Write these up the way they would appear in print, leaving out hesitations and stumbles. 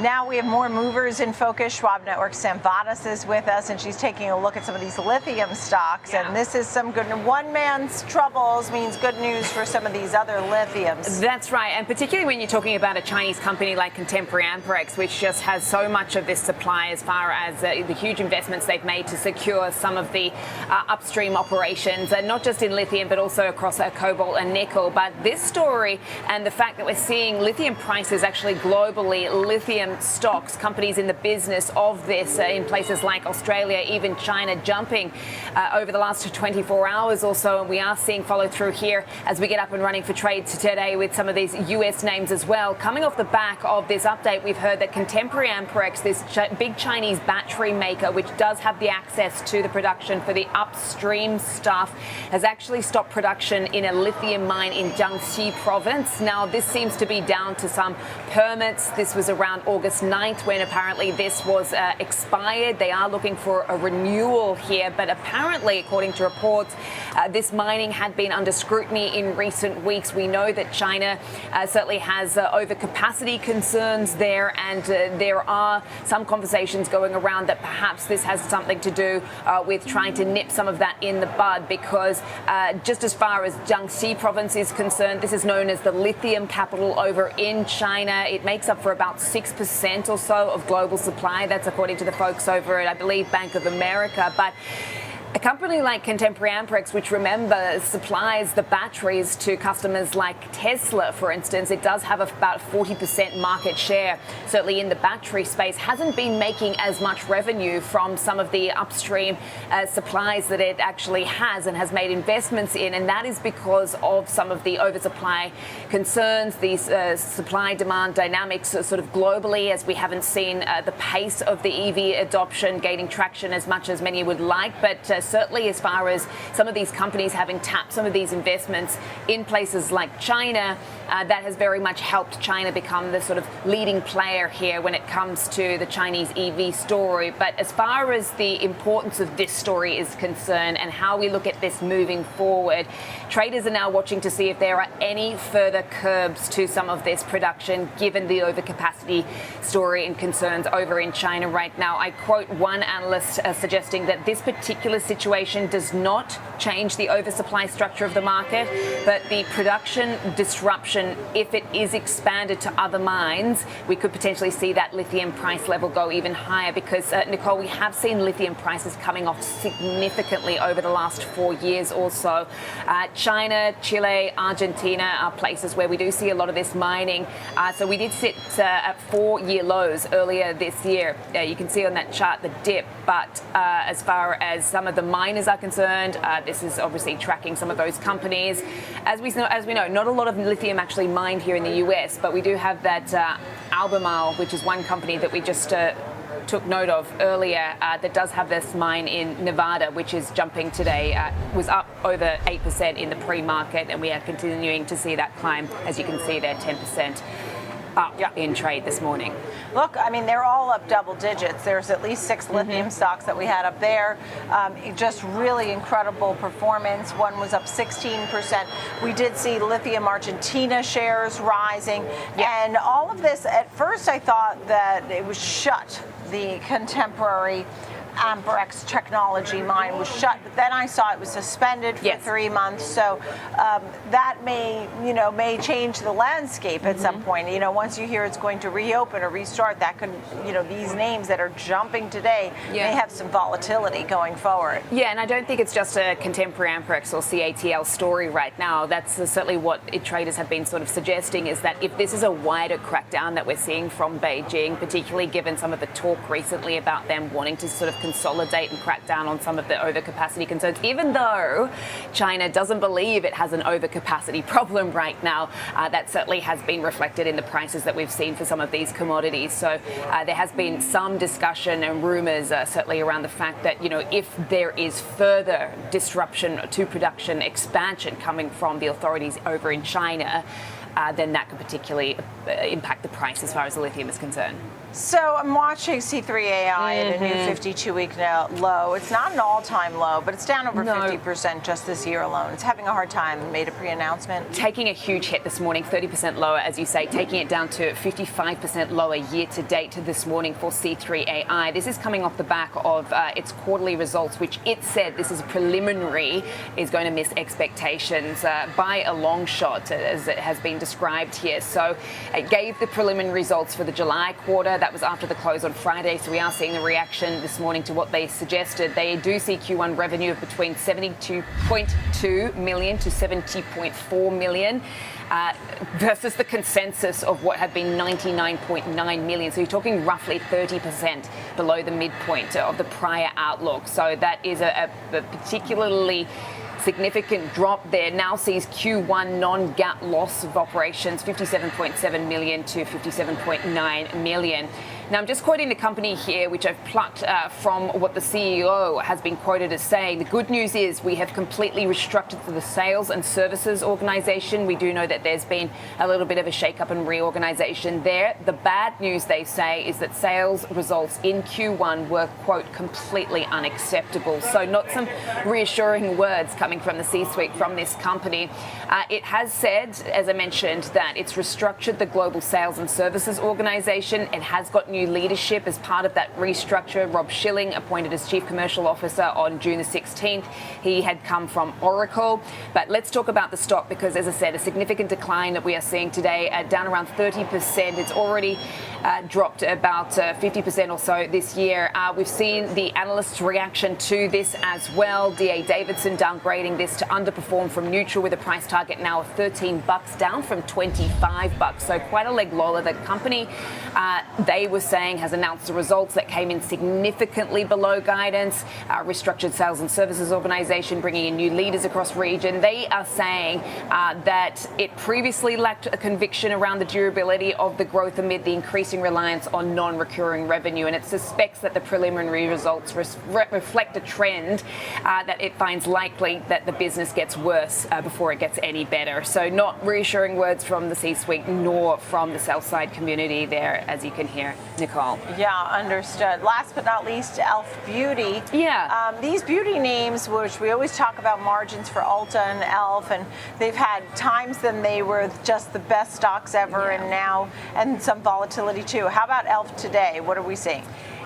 Now we have more movers in focus. Schwab Network Sam Vadas is with us, and she's taking a look at some of these lithium stocks. Yeah. And this is some good. One man's troubles means good news for some of these other lithiums. That's right, and particularly when you're talking about a Chinese company like Contemporary Amperex, which just has so much of this supply as far as the huge investments they've made to secure some of the upstream operations, not just in lithium, but also across cobalt and nickel. But this story and the fact that we're seeing lithium prices actually globally, lithium stocks, companies in the business of this in places like Australia, even China, jumping over the last 24 hours or so. And we are seeing follow through here as we get up and running for trades today with some of these US names as well. Coming off the back of this update, we've heard that Contemporary Amperex, this big Chinese battery maker, which does have the access to the production for the upstream stuff, has actually stopped production in a lithium mine in Jiangxi province. Now, this seems to be down to some permits. This was around August 9th when apparently this was expired. They are looking for a renewal here, but apparently, according to reports, this mining had been under scrutiny in recent weeks. We know that China certainly has overcapacity concerns there, and there are some conversations going around that perhaps this has something to do with trying to nip some of that in the bud, because just as far as Jiangxi province is concerned, this is known as the lithium capital over in China. It makes up for about 6% or so of global supply. That's according to the folks over at, I believe, Bank of America. But a company like Contemporary Amperex, which, remember, supplies the batteries to customers like Tesla, for instance, it does have about 40% market share, certainly in the battery space, hasn't been making as much revenue from some of the upstream supplies that it actually has and has made investments in. And that is because of some of the oversupply concerns, these supply-demand dynamics sort of globally, as we haven't seen the pace of the EV adoption gaining traction as much as many would like. But certainly as far as some of these companies having tapped some of these investments in places like China, that has very much helped China become the sort of leading player here when it comes to the Chinese EV story. But as far as the importance of this story is concerned and how we look at this moving forward, traders are now watching to see if there are any further curbs to some of this production, given the overcapacity story and concerns over in China right now. I quote one analyst suggesting that this particular situation does not change the oversupply structure of the market, but the production disruption, if it is expanded to other mines, we could potentially see that lithium price level go even higher, because, Nicole, we have seen lithium prices coming off significantly over the last 4 years or so. China, Chile, Argentina are places where we do see a lot of this mining. So we did sit at 4-year lows earlier this year. You can see on that chart the dip, but as far as some of the miners are concerned, this is obviously tracking some of those companies. As we know, not a lot of lithium actually mined here in the US, but we do have that Albemarle, which is one company that we just took note of earlier, that does have this mine in Nevada, which is jumping today, was up over 8% in the pre-market, and we are continuing to see that climb, as you can see there, 10% up in trade this morning. Look, I mean, they're all up double digits. There's at least 6 lithium stocks that we had up there. Just really incredible performance. One was up 16%. We did see Lithium Argentina shares rising. Yeah. And all of this, at first I thought that it was shut. The Contemporary Amperex technology mine was shut, but then I saw it was suspended for 3 months. So that may change the landscape at some point. Once you hear it's going to reopen or restart, that could, these names that are jumping today may have some volatility going forward. Yeah, and I don't think it's just a Contemporary Amperex or CATL story right now. That's certainly what traders have been sort of suggesting, is that if this is a wider crackdown that we're seeing from Beijing, particularly given some of the talk recently about them wanting to sort of consolidate and crack down on some of the overcapacity concerns, even though China doesn't believe it has an overcapacity problem right now. That certainly has been reflected in the prices that we've seen for some of these commodities. So there has been some discussion and rumors certainly around the fact that, if there is further disruption to production expansion coming from the authorities over in China, then that could particularly impact the price as far as the lithium is concerned. So I'm watching C3AI at a new 52-week low. It's not an all-time low, but it's down over 50% just this year alone. It's having a hard time. Made a pre-announcement. Taking a huge hit this morning, 30% lower, as you say, taking it down to 55% lower year to date this morning for C3AI. This is coming off the back of its quarterly results, which it said, this is preliminary, is going to miss expectations by a long shot, as it has been described here. So it gave the preliminary results for the July quarter. That was after the close on Friday, so we are seeing the reaction this morning to what they suggested. They do see Q1 revenue of between 72.2 million to 70.4 million. Versus the consensus of what had been 99.9 million. So you're talking roughly 30% below the midpoint of the prior outlook. So that is a particularly significant drop there. Now sees Q1 non-GAAP loss of operations 57.7 million to 57.9 million. Now, I'm just quoting the company here, which I've plucked from what the CEO has been quoted as saying. The good news is we have completely restructured the sales and services organization. We do know that there's been a little bit of a shake-up and reorganization there. The bad news, they say, is that sales results in Q1 were, quote, completely unacceptable. So not some reassuring words coming from the C-suite from this company. It has said, as I mentioned, that it's restructured the global sales and services organization. It has got new leadership as part of that restructure. Rob Schilling appointed as Chief Commercial Officer on June the 16th. He had come from Oracle. But let's talk about the stock because, as I said, a significant decline that we are seeing today, down around 30%. It's already dropped about 50% or so this year. We've seen the analysts' reaction to this as well. D.A. Davidson downgrading this to underperform from neutral with a price target now of $13, down from $25. So quite a leg lower. The company, they were saying, has announced the results that came in significantly below guidance. Restructured sales and services organization, bringing in new leaders across region. They are saying that it previously lacked a conviction around the durability of the growth amid the increasing reliance on non-recurring revenue, and it suspects that the preliminary results reflect a trend that it finds likely that the business gets worse before it gets any better. So not reassuring words from the C-suite nor from the sell-side community there, as you can hear, Nicole. Yeah, understood. Last but not least, e.l.f. Beauty. Yeah. These beauty names, which we always talk about margins for Ulta and e.l.f., and they've had times when they were just the best stocks ever, and now, and some volatility too. How about e.l.f. today? What are we seeing?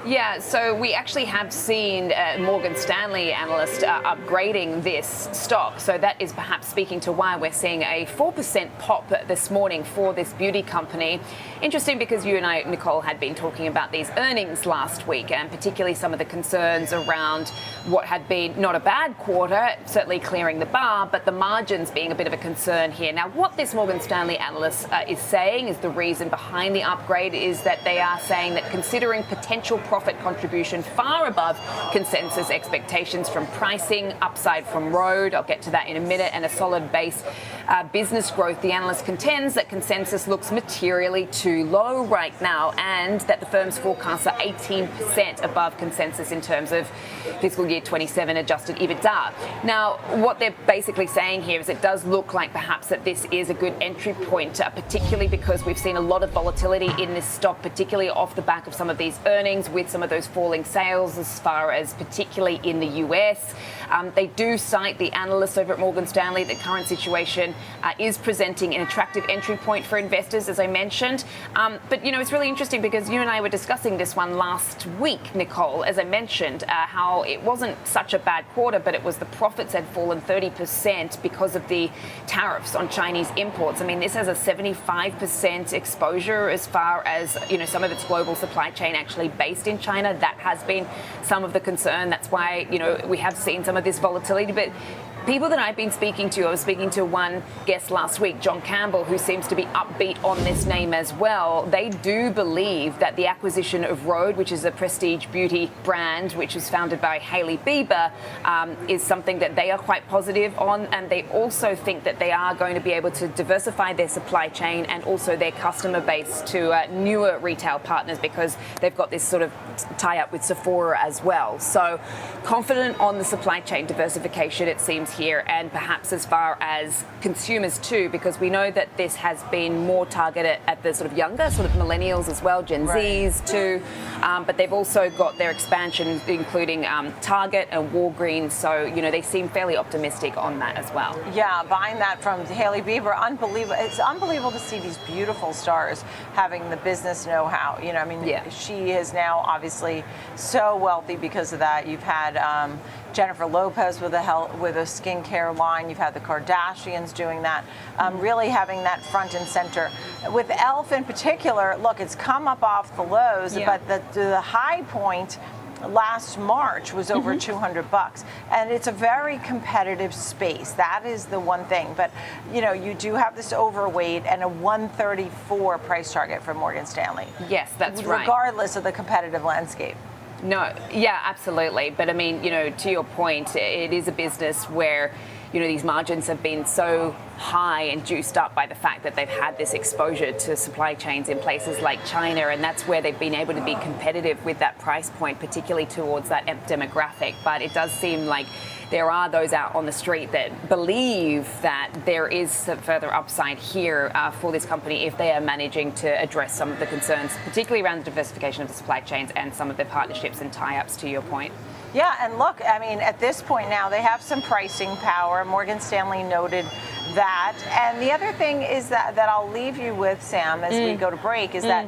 Yeah, so we actually have seen Morgan Stanley analyst upgrading this stock. So that is perhaps speaking to why we're seeing a 4% pop this morning for this beauty company. Interesting because you and I, Nicole, had been talking about these earnings last week, and particularly some of the concerns around what had been not a bad quarter, certainly clearing the bar, but the margins being a bit of a concern here. Now, what this Morgan Stanley analyst is saying is the reason behind the upgrade is that they are saying that considering potential profit contribution far above consensus expectations from pricing, upside from road, I'll get to that in a minute, and a solid base business growth, the analyst contends that consensus looks materially too low right now, and that the firm's forecasts are 18% above consensus in terms of fiscal year 27 adjusted EBITDA. Now, what they're basically saying here is it does look like perhaps that this is a good entry point, particularly because we've seen a lot of volatility in this stock, particularly off the back of some of these earnings, with some of those falling sales as far as particularly in the US. They do cite, the analysts over at Morgan Stanley, the current situation is presenting an attractive entry point for investors, as I mentioned. But, you know, it's really interesting because you and I were discussing this one last week, Nicole, as I mentioned, how it wasn't such a bad quarter, but it was the profits had fallen 30% because of the tariffs on Chinese imports. I mean, this has a 75% exposure as far as, you know, some of its global supply chain actually based in China. That has been some of the concern. That's why, you know, we have seen some of this volatility. But people that I've been speaking to, I was speaking to one guest last week, John Campbell, who seems to be upbeat on this name as well. They do believe that the acquisition of Rhode, which is a prestige beauty brand, which was founded by Hailey Bieber, is something that they are quite positive on. And they also think that they are going to be able to diversify their supply chain and also their customer base to newer retail partners, because they've got this sort of tie up with Sephora as well. So confident on the supply chain diversification, it seems here, and perhaps as far as consumers too, because we know that this has been more targeted at the sort of younger, sort of millennials as well, Gen Zs too, but they've also got their expansion, including Target and Walgreens, so, you know, they seem fairly optimistic on that as well. Yeah, buying that from Hailey Bieber, unbelievable. It's unbelievable to see these beautiful stars having the business know-how. You know, I mean, she is now obviously so wealthy because of that. You've had Jennifer Lopez with a skincare line. You've had the Kardashians doing that, really having that front and center. With e.l.f. in particular, look, it's come up off the lows, but the high point last March was over $200, and it's a very competitive space. That is the one thing. But you know, you do have this overweight and a 134 price target for Morgan Stanley. Yes, that's right. Regardless of the competitive landscape. No, yeah, absolutely. But I mean, you know, to your point, it is a business where, you know, these margins have been so high and juiced up by the fact that they've had this exposure to supply chains in places like China, and that's where they've been able to be competitive with that price point, particularly towards that demographic. But it does seem like there are those out on the street that believe that there is some further upside here for this company if they are managing to address some of the concerns, particularly around the diversification of the supply chains and some of their partnerships and tie-ups, to your point. Yeah, and look, I mean, at this point now, they have some pricing power. Morgan Stanley noted that. And the other thing is that I'll leave you with, Sam, as we go to break, is that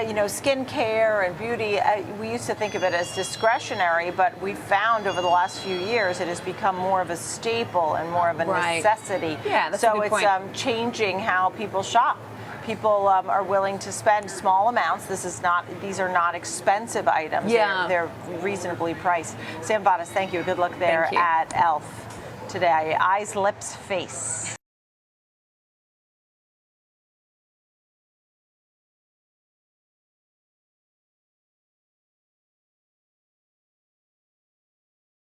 you know, skincare and beauty, we used to think of it as discretionary, but we found over the last few years it has become more of a staple and more of a necessity. Yeah, that's so a good point. It's changing how people shop. People are willing to spend small amounts. These are not expensive items. Yeah. They're reasonably priced. Sam Vadas, thank you. Good luck there at e.l.f. today. Eyes, lips, face.